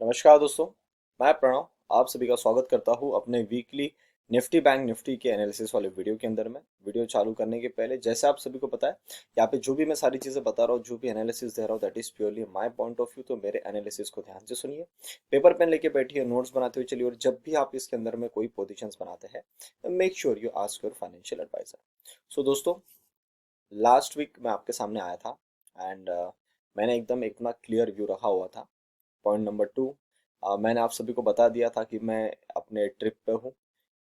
नमस्कार दोस्तों। मैं प्रणव आप सभी का स्वागत करता हूं अपने वीकली निफ्टी बैंक निफ्टी के एनालिसिस वाले वीडियो के अंदर में। वीडियो चालू करने के पहले जैसे आप सभी को पता है, यहाँ पे जो भी मैं सारी चीज़ें बता रहा हूँ, जो भी एनालिसिस दे रहा हूँ, that is purely my point of view. तो मेरे एनालिसिस को ध्यान से सुनिए, पेपर पेन लेके बैठिए, नोट्स बनाते हुए चलिए, और जब भी आप इसके अंदर में कोई पोजिशंस बनाते हैं make sure you ask your financial adviser. So दोस्तों, लास्ट वीक मैं आपके सामने आया था एंड मैंने एकदम इतना क्लियर व्यू रखा हुआ था। पॉइंट नंबर टू, मैंने आप सभी को बता दिया था कि मैं अपने ट्रिप पे हूँ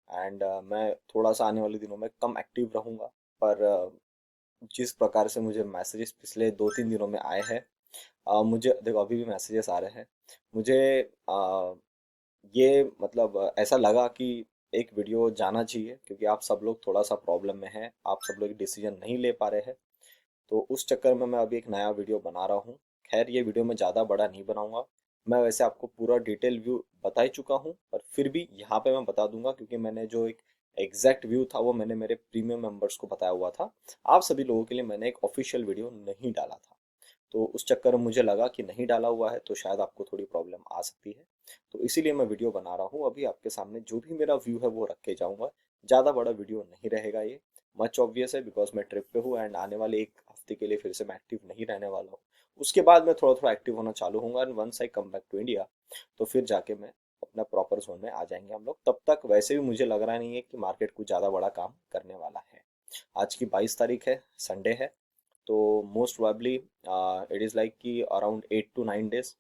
एंड मैं थोड़ा सा आने वाले दिनों में कम एक्टिव रहूँगा। पर जिस प्रकार से मुझे मैसेजेस पिछले 2-3 दिनों में आए हैं, मुझे देखो अभी भी मैसेजेस आ रहे हैं। मुझे ये मतलब ऐसा लगा कि एक वीडियो जाना चाहिए, क्योंकि आप सब लोग थोड़ा सा प्रॉब्लम में हैं, आप सब लोग डिसीजन नहीं ले पा रहे हैं। तो उस चक्कर में मैं अभी एक नया वीडियो बना रहा हूँ। खैर ये वीडियो मैं ज़्यादा बड़ा नहीं बनाऊंगा, मैं वैसे आपको पूरा डिटेल व्यू बता ही चुका हूँ, पर फिर भी यहाँ पे मैं बता दूंगा, क्योंकि मैंने जो एक एग्जैक्ट व्यू था वो मैंने मेरे प्रीमियम मेंबर्स को बताया हुआ था। आप सभी लोगों के लिए मैंने एक ऑफिशियल वीडियो नहीं डाला था, तो उस चक्कर में मुझे लगा कि नहीं डाला हुआ है तो शायद आपको थोड़ी प्रॉब्लम आ सकती है। तो इसीलिए मैं वीडियो बना रहा हूँ। अभी आपके सामने जो भी मेरा व्यू है वो रख के जाऊँगा। ज़्यादा बड़ा वीडियो नहीं रहेगा ये, मच ऑब्वियस है, बिकॉज मैं ट्रिप पे हूँ एंड आने वाले एक हफ्ते के लिए फिर से मैं एक्टिव नहीं रहने वाला हूँ। उसके बाद मैं थोड़ा थोड़ा एक्टिव होना चालू होऊंगा and once I come back to India, तो फिर जाके मैं अपना प्रॉपर जोन में आ जाएंगे हम लोग। तब तक वैसे भी मुझे लग रहा नहीं है कि मार्केट कुछ ज़्यादा बड़ा काम करने वाला है। आज की 22 तारीख है, संडे है। तो most probably it is like कि अराउंड 8 to 9 डेज,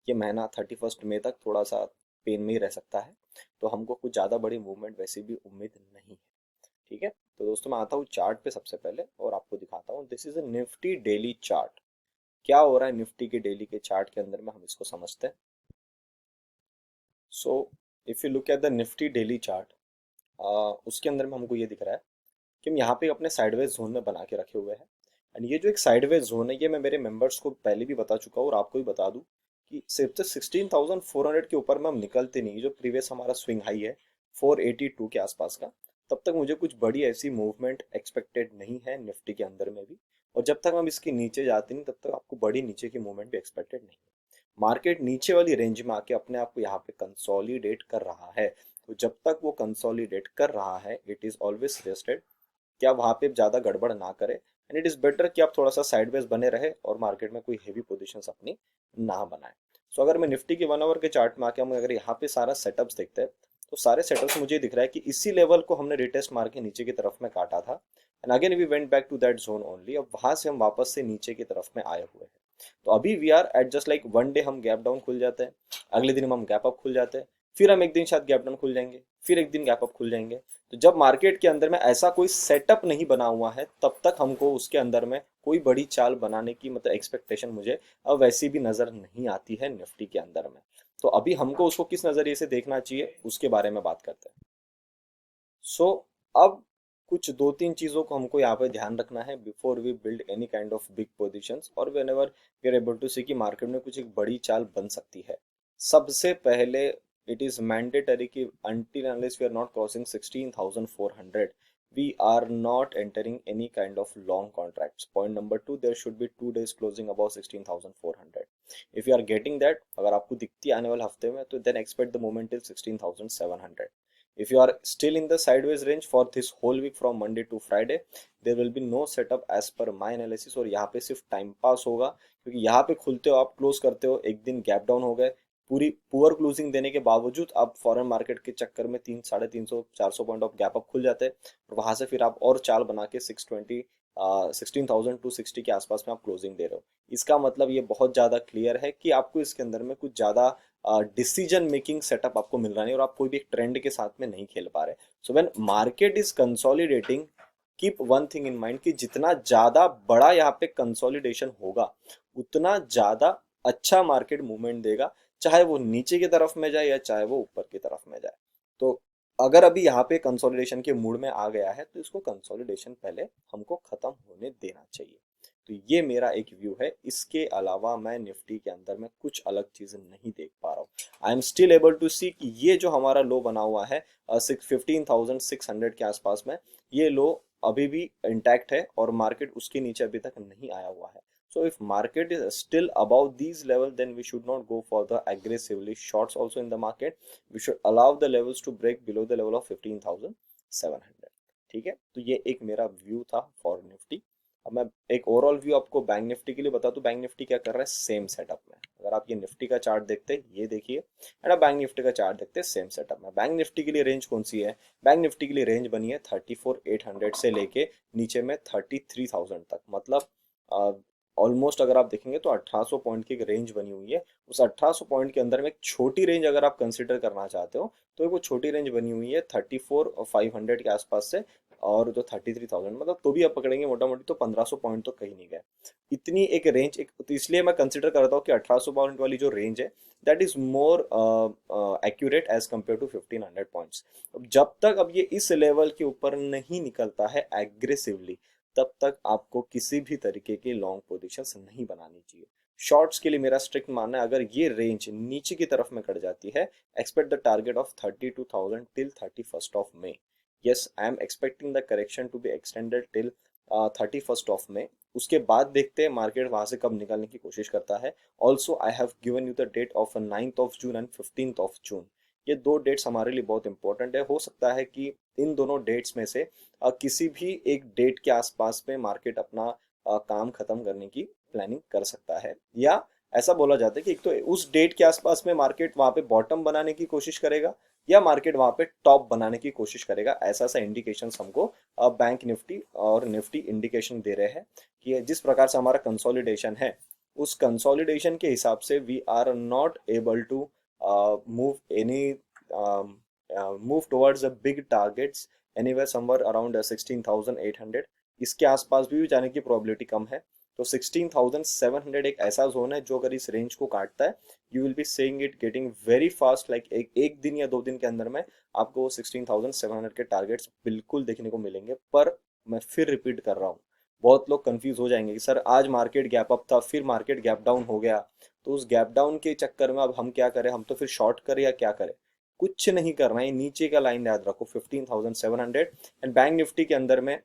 ये महीना 31 मई तक थोड़ा सा पेन में ही रह सकता है। तो हमको कुछ ज़्यादा बड़ी मूवमेंट वैसे भी उम्मीद नहीं है। ठीक है, तो दोस्तों मैं आता हूँ चार्ट पे सबसे पहले और आपको दिखाता हूँ। This is a Nifty daily chart. क्या हो रहा है निफ्टी के डेली के चार्ट के अंदर में, हम इसको समझते हैं। So if you look at the Nifty daily chart, उसके अंदर में हमको ये दिख रहा है कि हम यहाँ पे अपने साइडवेज जोन में बना के रखे हुए हैं। एंड ये जो एक साइडवेज जोन है, ये मैं मेरे मेंबर्स को पहले भी बता चुका हूँ और आपको भी बता दूं कि सिर्फ तो 16,400 के ऊपर में हम निकलते नहीं। जो प्रीवियस हमारा स्विंग हाई है 482 के आसपास का, तब तक मुझे कुछ बड़ी ऐसी मूवमेंट एक्सपेक्टेड नहीं है निफ्टी के अंदर में भी। और जब तक हम इसके नीचे जाते नहीं, तब तक आपको बड़ी नीचे की मूवमेंट भी एक्सपेक्टेड नहीं है। मार्केट नीचे वाली रेंज में आके अपने आप को यहाँ पे कंसोलिडेट कर रहा है। तो जब तक वो कंसोलिडेट कर रहा है, इट इज ऑलवेज सजेस्टेड कि आप वहाँ पे ज़्यादा गड़बड़ ना करें, एंड इट इज़ बेटर कि आप थोड़ा सा साइडवेज बने रहे और मार्केट में कोई हेवी पोजीशंस अपनी ना बनाए। सो अगर मैं निफ्टी के 1 आवर के चार्ट में आके हम अगर यहाँ पे सारा सेटअप्स देखते हैं, तो सारे सेटअप्स मुझे दिख रहा है कि इसी लेवल को हमने रिटेस्ट मार के नीचे की तरफ में काटा था, and again we went back to that zone only. अब वहां से हम वापस से नीचे की तरफ में आए हुए हैं। तो अभी we are at just like one day हम गैप डाउन खुल जाते हैं, अगले दिन हम गैप अप खुल जाते हैं, फिर हम एक दिन शायद गैप डाउन खुल जाएंगे, फिर एक दिन गैप अप खुल जाएंगे। तो जब मार्केट के अंदर में ऐसा कोई सेटअप नहीं बना हुआ है, तब तक हमको उसके अंदर में कोई बड़ी चाल बनाने की मतलब एक्सपेक्टेशन मुझे अब वैसी भी नजर नहीं आती है निफ्टी के अंदर में। तो अभी हमको उसको किस नजरिए से देखना चाहिए उसके बारे में बात करते हैं। सो अब कुछ 2-3 चीज़ों को हमको यहाँ पे ध्यान रखना है before we build any kind of big positions, और whenever we are able to see कि मार्केट में कुछ एक बड़ी चाल बन सकती है। सबसे पहले इट इज मैंडेटरी कि until unless we are not crossing 16,400, we are not entering any kind of long contracts. Point number two, there should be 2 days closing above 16,400. if you are getting that, अगर आपको दिखती है आने वाले हफ्ते में, तो then expect the moment till 16,700. if you are still in the sideways range for this whole week from Monday to Friday, there will be no setup as per my analysis, और यहाँ पे सिर्फ टाइम पास होगा, क्योंकि यहाँ पे खुलते हो आप, क्लोज करते हो, एक दिन गैप डाउन हो गए, पूरी पुअर क्लोजिंग देने के बावजूद आप फॉरेन मार्केट के चक्कर में 300-350 पॉइंट ऑफ गैप अप खुल जाते हैं, और वहां से फिर आप और चाल बना के 16,260 के आसपास में आप क्लोजिंग दे रहे हो। इसका मतलब ये बहुत ज़्यादा क्लियर है कि आपको इसके अंदर में कुछ ज़्यादा डिसीजन मेकिंग सेटअप आपको मिल रहा नहीं, और आप कोई भी एक ट्रेंड के साथ में नहीं खेल पा रहे। So when market is consolidating, keep one thing in mind कि जितना ज़्यादा बड़ा यहाँ पे कंसोलिडेशन होगा, उतना ज़्यादा अच्छा मार्केट मूवमेंट देगा, चाहे वो नीचे की तरफ में जाए या चाहे वो ऊपर की तरफ में जाए। तो अगर अभी यहाँ पे कंसोलिडेशन के मूड में आ गया है, तो इसको कंसोलिडेशन पहले हमको खत्म होने देना चाहिए। तो ये मेरा एक व्यू है। इसके अलावा मैं निफ्टी के अंदर में कुछ अलग चीजें नहीं देख पा रहा हूँ। I am still able to see कि ये जो हमारा लो बना हुआ है 15,600 के आसपास में, ये लो अभी भी इंटैक्ट है और मार्केट उसके नीचे अभी तक नहीं आया हुआ है। So if market is still above these levels, then we should not go for the aggressively shorts also in the market. We should allow the levels to break below the level of 15,700. ठीक है, तो ये एक मेरा view था for Nifty. अब मैं एक ओवरऑल व्यू आपको बैंक निफ्टी के लिए बता दूं। बैंक निफ्टी क्या कर रहा है सेम सेटअप में। अगर आप ये निफ्टी का चार्ट देखते हैं, ये देखिए, एंड आप बैंक निफ्टी का चार्ट देखते हैं सेम सेटअप में। बैंक निफ्टी के लिए रेंज कौन सी है? बैंक निफ्टी के लिए रेंज बनी है 34,800 से लेके नीचे में 33,000 तक। मतलब ऑलमोस्ट अगर आप देखेंगे तो 1800 पॉइंट की एक रेंज बनी हुई है। उस 1800 पॉइंट के अंदर में एक छोटी रेंज अगर आप कंसिडर करना चाहते हो तो वो छोटी रेंज बनी हुई है 34,500 के आसपास से, और जो 33,000, मतलब तो भी आप पकड़ेंगे मोटा मोटी तो 1500 पॉइंट तो कहीं नहीं गए। इतनी एक रेंज, एक तो इसलिए मैं कंसिडर करता हूँ कि 1800 पॉइंट वाली जो रेंज है that is more accurate as compared to 1500 points. जब तक अब ये इस लेवल के ऊपर नहीं निकलता है एग्रेसिवली, तब तक आपको किसी भी तरीके की लॉन्ग पोजीशंस नहीं बनानी चाहिए। शॉर्ट्स के लिए मेरा स्ट्रिक्ट मानना है, अगर ये रेंज नीचे की तरफ में कट जाती है, expect the target of 32,000 till 31st of May. Yes, I am expecting the correction to be extended till 31st of May. उसके बाद देखते हैं मार्केट वहां से कब निकलने की कोशिश करता है। Also I have given you the date of 9th of June and 15th of June. ये दो डेट्स हमारे लिए बहुत इंपॉर्टेंट है। हो सकता है कि इन दोनों डेट्स में से किसी भी एक डेट के आसपास में मार्केट अपना काम खत्म करने की प्लानिंग कर सकता है, या ऐसा बोला जाता है कि एक तो उस डेट के आसपास में मार्केट वहां पे बॉटम बनाने की कोशिश करेगा, या मार्केट वहां पे टॉप बनाने की कोशिश करेगा। ऐसा सा इंडिकेशंस हमको बैंक निफ्टी और निफ्टी इंडिकेशन दे रहे हैं कि जिस प्रकार से हमारा कंसोलिडेशन है, उस कंसोलिडेशन के हिसाब से we are not able to move any move towards the big targets anywhere somewhere around 16,800। इसके आसपास भी जाने की प्रोबेबिलिटी कम है। तो 16,700 एक ऐसा जोन है जो अगर इस रेंज को काटता है, you will be saying it getting very fast, like एक दिन या 2 दिन के अंदर में आपको 16,700 के टारगेट्स बिल्कुल देखने को मिलेंगे। पर मैं फिर रिपीट कर रहा हूँ, बहुत लोग कंफ्यूज हो जाएंगे कि सर आज मार्केट गैप अप था, फिर मार्केट गैप डाउन हो गया, तो उस गैप डाउन के चक्कर में अब हम क्या करें? हम तो फिर शॉर्ट करें या क्या करें? कुछ नहीं करना है, नीचे का लाइन याद रखो 15,700। एंड बैंक निफ्टी के अंदर में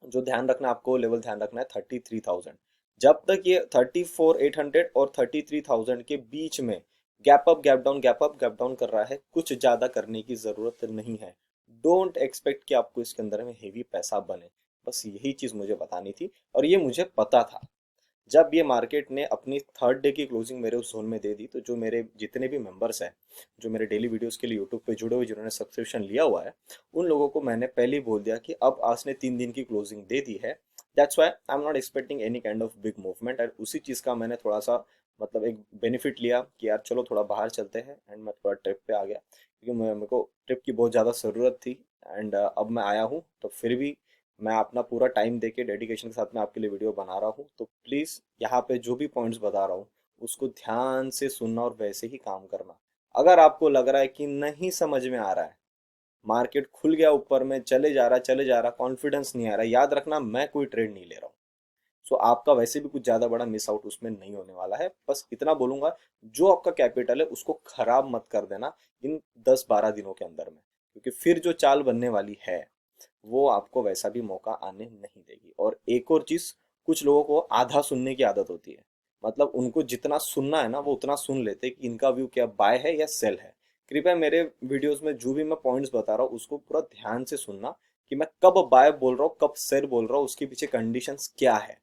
जो ध्यान रखना, आपको लेवल ध्यान रखना है 33,000। जब तक ये 34,800 और 33,000 के बीच में gap up gap down gap up gap down कर रहा है, कुछ ज्यादा करने की जरूरत नहीं है। डोंट एक्सपेक्ट कि आपको इसके अंदर में हेवी पैसा बने। बस यही चीज मुझे बतानी थी, और ये मुझे पता था। जब ये मार्केट ने अपनी थर्ड डे की क्लोजिंग मेरे उस जोन में दे दी, तो जो मेरे जितने भी मेंबर्स हैं, जो मेरे डेली वीडियोस के लिए यूट्यूब पे जुड़े हुए, जिन्होंने सब्सक्रिप्शन लिया हुआ है, उन लोगों को मैंने पहले ही बोल दिया कि अब आज ने 3 दिन की क्लोजिंग दे दी है, that's why I am not expecting any kind of big movement. और उसी चीज़ का मैंने थोड़ा सा मतलब एक बेनिफिट लिया कि यार चलो थोड़ा बाहर चलते हैं, एंड मैं थोड़ा ट्रिप पे आ गया क्योंकि मेरे को ट्रिप की बहुत ज़्यादा ज़रूरत थी। एंड अब मैं आया हूँ, तो फिर भी मैं अपना पूरा टाइम देके डेडिकेशन के साथ में आपके लिए वीडियो बना रहा हूँ। तो प्लीज़ यहाँ पे जो भी पॉइंट्स बता रहा हूँ उसको ध्यान से सुनना और वैसे ही काम करना। अगर आपको लग रहा है कि नहीं समझ में आ रहा है, मार्केट खुल गया ऊपर में, चले जा रहा, कॉन्फिडेंस नहीं आ रहा, याद रखना मैं कोई ट्रेड नहीं ले रहा हूँ। सो आपका वैसे भी कुछ ज़्यादा बड़ा मिस आउट उसमें नहीं होने वाला है। बस इतना बोलूंगा, जो आपका कैपिटल है उसको खराब मत कर देना इन 10-12 दिनों के अंदर में, क्योंकि फिर जो चाल बनने वाली है वो आपको वैसा भी मौका आने नहीं देगी। और एक और चीज, कुछ लोगों को आधा सुनने की आदत होती है। मतलब उनको जितना सुनना है ना वो उतना सुन लेते हैं कि इनका व्यू क्या बाय है या सेल है। कृपया मेरे वीडियोस में जो भी मैं पॉइंट्स बता रहा हूँ उसको पूरा ध्यान से सुनना कि मैं कब बाय बोल रहा हूँ, कब सेल बोल रहा हूँ, उसके पीछे कंडीशंस क्या है।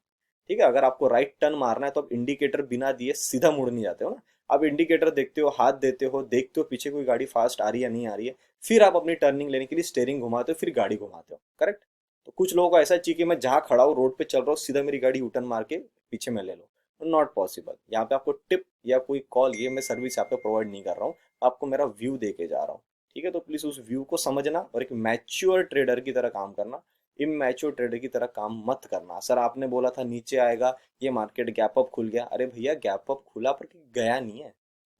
ठीक है, अगर आपको राइट टर्न मारना है तो आप इंडिकेटर बिना दिए सीधा मुड़ नहीं जाते हो ना। आप इंडिकेटर देखते हो, हाथ देते हो, देखते हो पीछे कोई गाड़ी फास्ट आ रही है या नहीं आ रही है, फिर आप अपनी टर्निंग लेने के लिए स्टेयरिंग घुमाते हो, फिर गाड़ी घुमाते हो, करेक्ट? तो कुछ लोगों को ऐसा चाहिए कि मैं जहां खड़ा हूँ रोड पे चल रहा हूँ, सीधा मेरी गाड़ी यूटर्न मार के पीछे में ले लो। Not possible. यहाँ पे आपको टिप या कोई कॉल, ये मैं सर्विस यहाँ पे प्रोवाइड नहीं कर रहा हूँ, आपको मेरा व्यू दे के जा रहा हूँ। ठीक है, तो प्लीज उस व्यू को समझना और एक मैच्योर ट्रेडर की तरह काम करना। इमैच्योर ट्रेडर की तरह काम मत करना। सर आपने बोला था नीचे आएगा, ये मार्केट गैप अप खुल गया। अरे भैया गैप अप खुला पर गया नहीं है,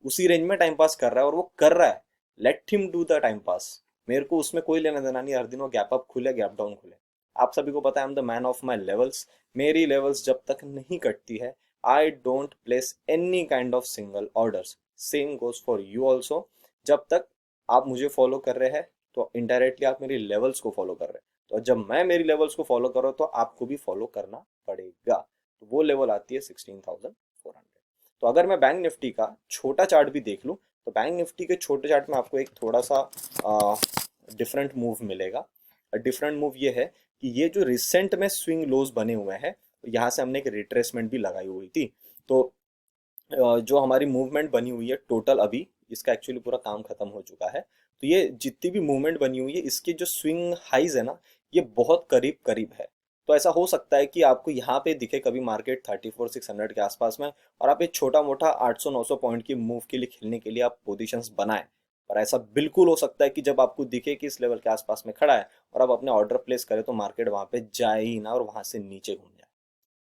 उसी रेंज में टाइम पास कर रहा है, और वो कर रहा है। Let him do the time pass. मेरे को उसमें कोई लेना देना नहीं, हर दिन वो गैप अप खुले गैप डाउन खुले। आप सभी को पता है I am the man of my levels. मेरी लेवल्स जब तक नहीं कटती है, I don't place any kind of single orders. Same goes for you also. जब तक आप मुझे फॉलो कर रहे हैं तो इनडायरेक्टली आप मेरी लेवल्स को फॉलो कर रहे हैं, तो जब मैं मेरी लेवल्स को फॉलो कर रहा हूँ तो आपको भी फॉलो करना पड़ेगा। तो वो लेवल आती है 16,400। तो अगर मैं बैंक निफ्टी का छोटा चार्ट भी देख लूँ, तो बैंक निफ्टी के छोटे चार्ट में आपको एक थोड़ा सा डिफरेंट मूव मिलेगा। डिफरेंट मूव ये है कि ये जो रिसेंट में स्विंग लोज बने हुए हैं, यहाँ से हमने एक रिट्रेसमेंट भी लगाई हुई थी। तो जो हमारी मूवमेंट बनी हुई है टोटल, अभी इसका एक्चुअली पूरा काम खत्म हो चुका है। तो ये जितनी भी मूवमेंट बनी हुई है, इसकी जो स्विंग हाइज है ना, ये बहुत करीब करीब है। तो ऐसा हो सकता है कि आपको यहाँ पे दिखे कभी मार्केट 34,600 के आसपास में, और आप एक छोटा मोटा 800-900 पॉइंट की मूव के लिए खेलने के लिए आप पोजीशंस बनाएं। पर ऐसा बिल्कुल हो सकता है कि जब आपको दिखे कि इस लेवल के आसपास में खड़ा है और आप अपने ऑर्डर प्लेस करें, तो मार्केट वहां पे जाए ही ना और वहां से नीचे घूम जाए।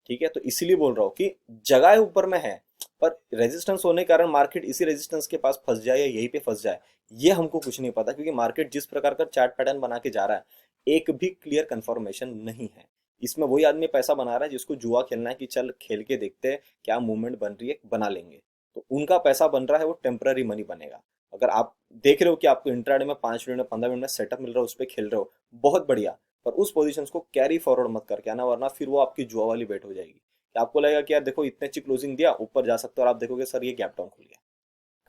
ठीक है, तो इसीलिए बोल रहा हूँ कि जगह ऊपर में है, पर रेजिस्टेंस होने के कारण मार्केट इसी रेजिस्टेंस के पास फंस जाए या यहीं पे फंस जाए, ये हमको कुछ नहीं पता, क्योंकि मार्केट जिस प्रकार का चार्ट पैटर्न बना के जा रहा है, एक भी क्लियर कंफर्मेशन नहीं है। इसमें वही आदमी पैसा बना रहा है जिसको जुआ खेलना है कि चल खेल के देखते हैं क्या मूवमेंट बन रही है, बना लेंगे। तो उनका पैसा बन रहा है, वो टेम्पररी मनी बनेगा। अगर आप देख रहे हो कि आपको इंट्राडे में 5 मिनट में 15 मिनट में सेटअप मिल रहा है, उस पर खेल रहे हो, बहुत बढ़िया। पर उस पोजीशंस को कैरी फॉरवर्ड मत करके आना, वरना फिर वो आपकी जुआ वाली बेट हो जाएगी कि आपको लगेगा कि यार देखो इतने अच्छी क्लोजिंग दिया, ऊपर जा सकते हो, और आप देखोगे सर ये गैप डाउन खुल गया।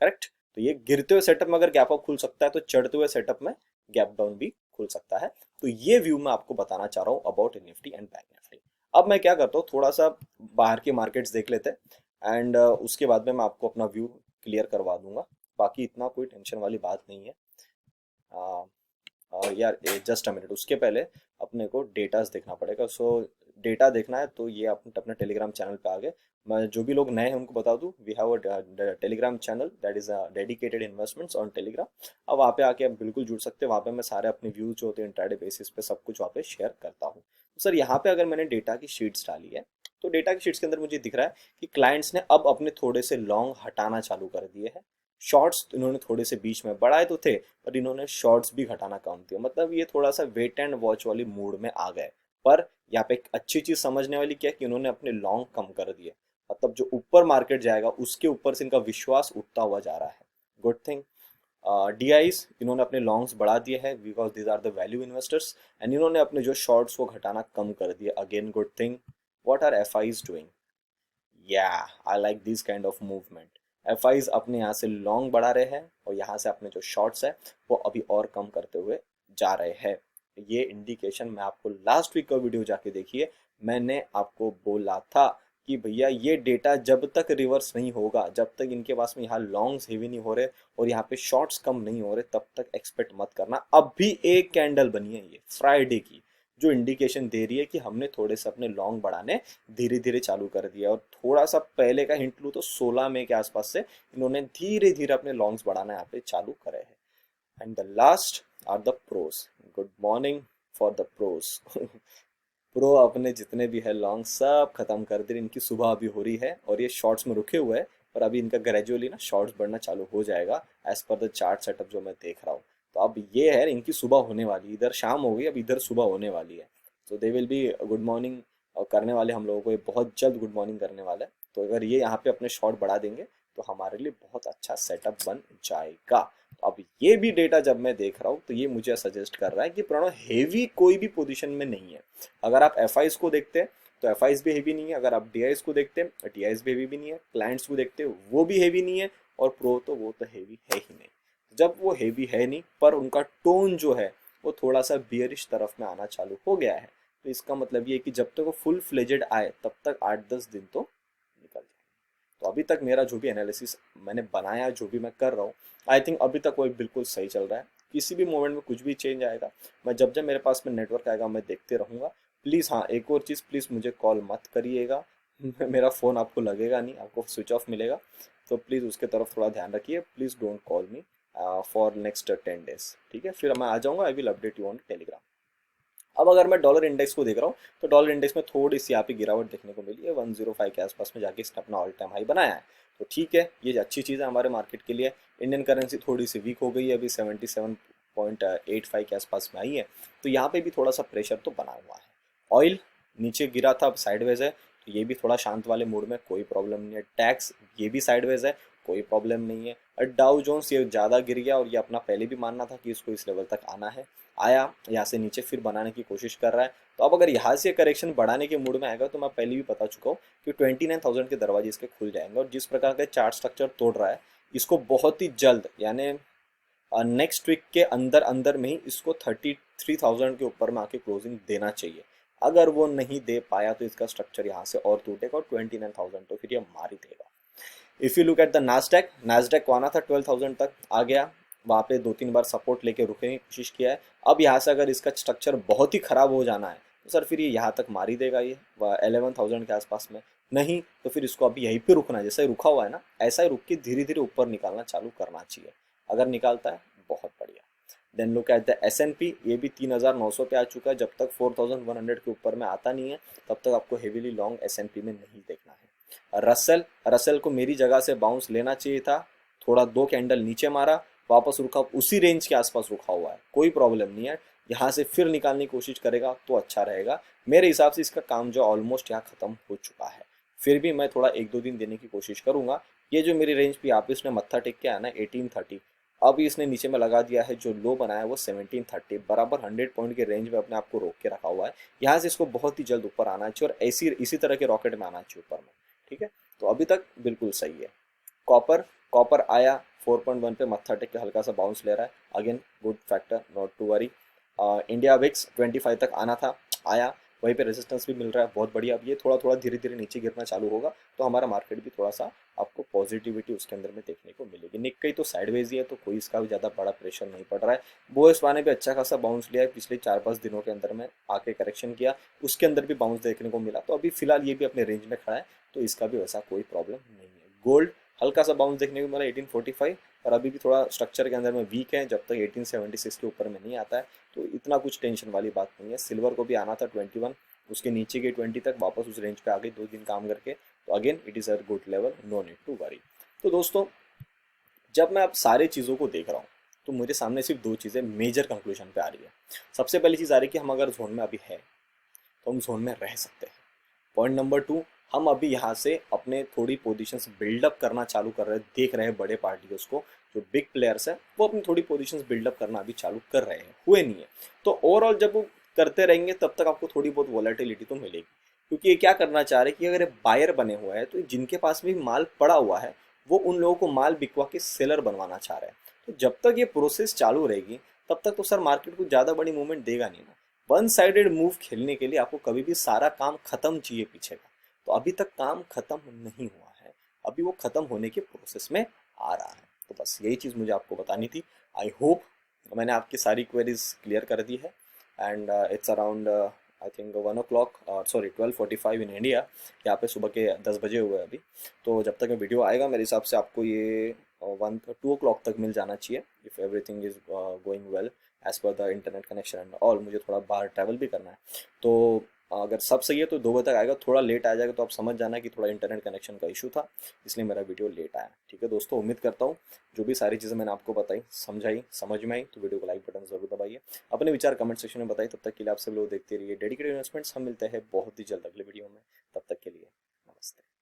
करेक्ट। तो ये गिरते हुए सेटअप में अगर गैप अप खुल सकता है, तो चढ़ते हुए सेटअप में गैप डाउन भी खुल सकता है। तो ये व्यू मैं आपको बताना चाह रहा हूँ about Nifty and bank Nifty. अब मैं क्या करता हूँ, थोड़ा सा बाहर के मार्केट्स देख लेते हैं, एंड उसके बाद में मैं आपको अपना व्यू क्लियर करवा दूंगा। बाकी इतना कोई टेंशन वाली बात नहीं है। आ, और यार जस्ट अ मिनट, उसके पहले अपने को डेटास देखना पड़ेगा। सो डेटा देखना है तो ये अपने अपने टेलीग्राम चैनल पे आ गए। मैं जो भी लोग नए हैं उनको बता दूं, we have a Telegram channel that is dedicated investments on Telegram. अब वहाँ पे आके आप बिल्कुल जुड़ सकते हैं। वहाँ पे मैं सारे अपने व्यूज जो होते हैं इंट्राडे बेसिस पे सब कुछ वहाँ पे शेयर करता हूँ। तो सर यहाँ पे अगर मैंने डेटा की शीट्स डाली है, तो डेटा की शीट्स के अंदर मुझे दिख रहा है कि क्लाइंट्स ने अब अपने थोड़े से लॉन्ग हटाना चालू कर दिए हैं। शॉर्ट्स इन्होंने थोड़े से बीच में बढ़ाए तो थे, पर इन्होंने शॉर्ट्स भी घटाना काम किया। मतलब ये थोड़ा सा वेट एंड वॉच वाली मूड में आ गए। पर यहाँ पे एक अच्छी चीज समझने वाली क्या है कि इन्होंने अपने लॉन्ग कम कर दिए। मतलब जो ऊपर मार्केट जाएगा उसके ऊपर से इनका विश्वास उठता हुआ जा रहा है। Good thing. डीआईस इन्होंने अपने लॉन्ग्स बढ़ा दिए हैं because these are the value investors, and इन्होंने अपने जो शॉर्ट्स को घटाना कम कर दिए। Again good thing. What are FIIs doing? या I like this kind of movement. FIIs अपने यहाँ से लॉन्ग बढ़ा रहे हैं और यहाँ से अपने जो शॉर्ट्स है वो अभी और कम करते हुए जा रहे हैं। ये इंडिकेशन मैं आपको लास्ट वीक का वीडियो जाके देखिए, मैंने आपको बोला था कि भैया ये डेटा जब तक रिवर्स नहीं होगा, जब तक इनके पास में यहाँ लॉन्ग्स हेवी नहीं हो रहे और यहाँ पे शॉर्ट्स कम नहीं हो रहे, तब तक एक्सपेक्ट मत करना। अब भी एक कैंडल बनी है ये फ्राइडे की, जो इंडिकेशन दे रही है कि हमने थोड़े से अपने लॉन्ग बढ़ाने धीरे धीरे चालू कर दिया। और थोड़ा सा पहले का हिंट लूँ तो 16 मई के आसपास से इन्होंने धीरे धीरे अपने लॉन्ग्स बढ़ाना यहाँ पे चालू करे हैं। And the last are the pros. Good morning for the pros. Pro अपने जितने भी है लॉन्ग सब खत्म कर दे, इनकी सुबह अभी हो रही है और ये शॉर्ट्स में रुके हुए हैं, और अभी इनका ग्रेजुअली ना शॉर्ट्स बढ़ना चालू हो जाएगा as per the chart setup जो मैं देख रहा हूँ। तो अब ये है इनकी सुबह होने वाली, इधर शाम हो गई, अब इधर सुबह होने वाली है। तो they will be good morning करने वाले हम लोगों को, ये बहुत जल्द गुड मॉर्निंग करने वाला है। तो अगर ये यहाँ पे अपने शॉर्ट बढ़ा देंगे तो हमारे लिए बहुत अच्छा सेटअप बन जाएगा। तो अब ये भी डेटा जब मैं देख रहा हूँ तो ये मुझे सजेस्ट कर रहा है कि प्रणव हेवी कोई भी पोजीशन में नहीं है। अगर आप एफ को देखते हैं तो एफ भी हेवी नहीं है, अगर आप डी को देखते हैं तो डी भी हेवी भी नहीं है, क्लाइंट्स को देखते हैं वो भी हेवी नहीं है, और प्रो तो वो तो हेवी है ही नहीं। जब वो हेवी है नहीं पर उनका टोन जो है वो थोड़ा सा बियरिश तरफ में आना चालू हो गया है, तो इसका मतलब ये है कि जब तक वो फुल फ्लेजेड आए तब तक 8-10 दिन तो निकल जाए। तो अभी तक मेरा जो भी एनालिसिस मैंने बनाया, जो भी मैं कर रहा हूँ, आई थिंक अभी तक वो बिल्कुल सही चल रहा है। किसी भी मोमेंट में कुछ भी चेंज आएगा, मैं जब जब मेरे पास में नेटवर्क आएगा मैं देखते रहूँगा। प्लीज़ हाँ, एक और चीज़, प्लीज़ मुझे कॉल मत करिएगा। मेरा फ़ोन आपको लगेगा नहीं, आपको स्विच ऑफ मिलेगा। तो प्लीज़ उसके तरफ थोड़ा ध्यान रखिए। Please don't call me for next 10 days। ठीक है, फिर मैं आ जाऊँगा, I will update you on Telegram. अब अगर मैं डॉलर इंडेक्स को देख रहा हूँ तो डॉलर इंडेक्स में थोड़ी सी यहाँ पे गिरावट देखने को मिली है, 105 के आसपास में जाके इसने अपना ऑल टाइम हाई बनाया है। तो ठीक है, ये अच्छी चीज़ है हमारे मार्केट के लिए। इंडियन करेंसी थोड़ी सी वीक हो गई है, अभी 77.85 के आसपास में आई है। तो यहाँ पे भी थोड़ा सा प्रेशर तो बना हुआ है। ऑयल नीचे गिरा था, अब साइडवेज है, तो ये भी थोड़ा शांत वाले मूड में, कोई प्रॉब्लम नहीं है। टैक्स ये भी साइडवेज है, कोई प्रॉब्लम नहीं है। और डाउ जोन्स ये ज़्यादा गिर गया और ये अपना पहले भी मानना था कि इसको इस लेवल तक आना है, आया यहाँ से नीचे फिर बनाने की कोशिश कर रहा है। तो अब अगर यहाँ से करेक्शन बढ़ाने के मूड में आएगा तो मैं पहले भी बता चुका हूँ कि 29,000 के दरवाजे इसके खुल जाएंगे। और जिस प्रकार का चार्ट स्ट्रक्चर तोड़ रहा है, इसको बहुत ही जल्द यानी नेक्स्ट वीक के अंदर अंदर में ही इसको 33,000 के ऊपर में आके क्लोजिंग देना चाहिए। अगर वो नहीं दे पाया तो इसका स्ट्रक्चर यहाँ से और टूटेगा और 29,000 तो फिर ये मार ही देगा। If you look at the Nasdaq, Nasdaq को आना था 12,000 तक, आ गया, वहाँ पे 2-3 बार सपोर्ट लेके रुकने की कोशिश किया है। अब यहाँ से अगर इसका स्ट्रक्चर बहुत ही ख़राब हो जाना है तो सर फिर ये यहाँ तक मार ही देगा, ये 11,000 के आसपास में। नहीं तो फिर इसको अभी यहीं पे रुकना है, जैसे रुका हुआ है ना ऐसा ही रुक के धीरे धीरे ऊपर निकालना चालू करना चाहिए। अगर निकालता है बहुत बढ़िया। Then look at the S&P, ये भी 3,900 पे आ चुका है। जब तक 4,100 के ऊपर में आता नहीं है तब तक आपको हेवीली लॉन्ग S&P में नहीं देखना है। रसेल, रसेल को मेरी जगह से बाउंस लेना चाहिए था, थोड़ा 2 कैंडल नीचे मारा, वापस रुका, उसी रेंज के आसपास रुका हुआ है, कोई प्रॉब्लम नहीं है। यहाँ से फिर निकालने की कोशिश करेगा तो अच्छा रहेगा। मेरे हिसाब से इसका काम जो ऑलमोस्ट यहाँ खत्म हो चुका है, फिर भी मैं थोड़ा 1-2 दिन देने की कोशिश करूंगा। ये जो मेरी रेंज पे आप इसने मत्था टेक के आना 1830, अब इसने नीचे में लगा दिया है, जो लो बनाया है वो 1730, बराबर 100 पॉइंट के रेंज में अपने आप को रोक के रखा हुआ है। यहाँ से इसको बहुत ही जल्द ऊपर आना चाहिए और ऐसी इसी तरह के रॉकेट में आना चाहिए ऊपर में, ठीक है। तो अभी तक बिल्कुल सही है। कॉपर, कॉपर आया 4.1 पे मत्था टेक के हल्का सा बाउंस ले रहा है, again good factor, not to worry. India VIX 25 तक आना था, आया, वहीं पे रेजिस्टेंस भी मिल रहा है, बहुत बढ़िया। अब ये थोड़ा थोड़ा धीरे धीरे नीचे गिरना चालू होगा तो हमारा मार्केट भी थोड़ा सा आपको पॉजिटिविटी उसके अंदर में देखने को मिलेगी। निक्केई तो साइडवेज ही है तो कोई इसका भी ज़्यादा बड़ा प्रेशर नहीं पड़ रहा है। बोएसवा ने भी अच्छा खासा बाउंस लिया है पिछले 4-5 दिनों के अंदर में, आके करेक्शन किया, उसके अंदर भी बाउंस देखने को मिला। तो अभी फिलहाल ये भी अपने रेंज में खड़ा है तो इसका भी वैसा कोई प्रॉब्लम नहीं है। गोल्ड हल्का सा बाउंस देखने को मिला 1845, और अभी भी थोड़ा स्ट्रक्चर के अंदर में वीक है, जब तक 1876 के ऊपर में नहीं आता है तो इतना कुछ टेंशन वाली बात नहीं है। सिल्वर को भी आना था 21, उसके नीचे के 20 तक, वापस उस रेंज पे आ गई 2 दिन काम करके, तो again it is a good level, no need to worry. तो दोस्तों, जब मैं अब सारे चीज़ों को देख रहा हूँ तो मेरे सामने सिर्फ 2 चीज़ें मेजर कंक्लूजन पे आ रही है। सबसे पहली चीज़ आ रही है कि हम अगर जोन में अभी है तो हम जोन में रह सकते हैं। पॉइंट नंबर 2, हम अभी यहाँ से अपने थोड़ी पोजीशंस बिल्डअप करना चालू कर रहे हैं, देख रहे हैं बड़े पार्टियों को, जो बिग प्लेयर्स हैं वो अपनी थोड़ी पोजीशंस बिल्डअप करना अभी चालू कर रहे हैं, हुए नहीं है। तो ओवरऑल जब वो करते रहेंगे तब तक आपको थोड़ी बहुत वॉलेटिलिटी तो मिलेगी, क्योंकि ये क्या करना चाह रहे हैं कि अगर बायर बने हुए हैं तो जिनके पास भी माल पड़ा हुआ है वो उन लोगों को माल बिकवा के सेलर बनवाना चाह रहे हैं। तो जब तक ये प्रोसेस चालू रहेगी तब तक तो सर मार्केट को ज़्यादा बड़ी मूवमेंट देगा नहीं ना। वन साइडेड मूव खेलने के लिए आपको कभी भी सारा काम खत्म चाहिए पीछे का, तो अभी तक काम खत्म नहीं हुआ है, अभी वो खत्म होने के प्रोसेस में आ रहा है। तो बस यही चीज़ मुझे आपको बतानी थी। आई होप मैंने आपकी सारी क्वेरीज क्लियर कर दी है। And it's around I think 1 o'clock, sorry 12:45 in India, यहाँ पे सुबह के 10 बजे हुए अभी। तो जब तक ये वीडियो आएगा मेरे हिसाब से आपको ये 2 o'clock तक मिल जाना चाहिए, if everything is going well as per the internet connection and all. मुझे थोड़ा बाहर ट्रैवल भी करना है, तो अगर सब सही है तो 2 बजे तक आएगा। थोड़ा लेट आ जाएगा तो आप समझ जाना कि थोड़ा इंटरनेट कनेक्शन का इशू था, इसलिए मेरा वीडियो लेट आया। ठीक है दोस्तों, उम्मीद करता हूँ जो भी सारी चीज़ें मैंने आपको बताई समझाई समझ में आई तो वीडियो को लाइक बटन जरूर दबाइए, अपने विचार कमेंट सेक्शन में बताइए। तब तक के लिए आप सब लोग देखते रहिए डेडिकेटेड इन्वेस्टमेंट्स। हम मिलते हैं बहुत ही जल्द अगले वीडियो में, तब तक के लिए नमस्ते।